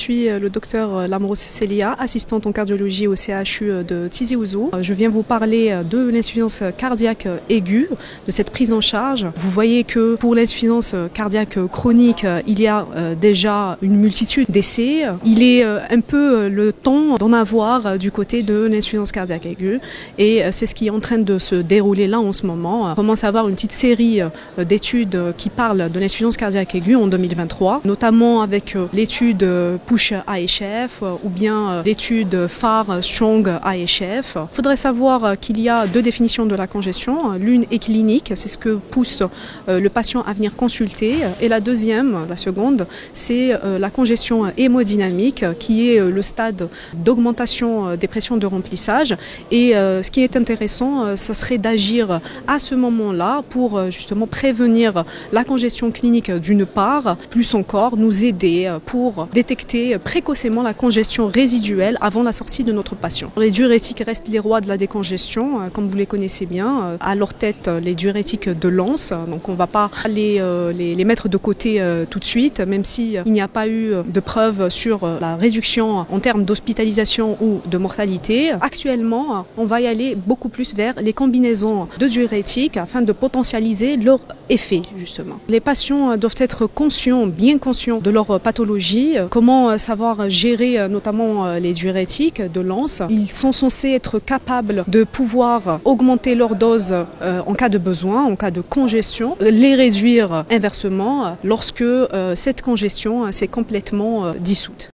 suis le docteur Lamrose Célia, assistante en cardiologie au CHU de Tizi Ouzou. Je viens vous parler de l'insuffisance cardiaque aiguë, de cette prise en charge. Vous voyez que pour l'insuffisance cardiaque chronique, il y a déjà une multitude d'essais. Il est un peu le temps d'en avoir du côté de l'insuffisance cardiaque aiguë et c'est ce qui est en train de se dérouler là en ce moment. On commence à avoir une petite série d'études qui parlent de l'insuffisance cardiaque aiguë en 2023, notamment avec l'étude PUSH-AHF ou bien l'étude phare STRONG-AHF. Il faudrait savoir qu'il y a deux définitions de la congestion. L'une est clinique, c'est ce que pousse le patient à venir consulter. Et la deuxième, la seconde, c'est la congestion hémodynamique qui est le stade d'augmentation des pressions de remplissage. Et ce qui est intéressant, ça serait d'agir à ce moment-là pour justement prévenir la congestion clinique d'une part, plus encore nous aider pour détecter précocement la congestion résiduelle avant la sortie de notre patient. Les diurétiques restent les rois de la décongestion, comme vous les connaissez bien. À leur tête, les diurétiques de l'ANS, donc on ne va pas les mettre de côté tout de suite, même s'il n'y a pas eu de preuves sur la réduction en termes d'hospitalisation ou de mortalité. Actuellement, on va y aller beaucoup plus vers les combinaisons de diurétiques afin de potentialiser leur effet, justement. Les patients doivent être conscients, bien conscients de leur pathologie, comment savoir gérer notamment les diurétiques de l'ANS. Ils sont censés être capables de pouvoir augmenter leur dose en cas de besoin, en cas de congestion, les réduire inversement lorsque cette congestion s'est complètement dissoute.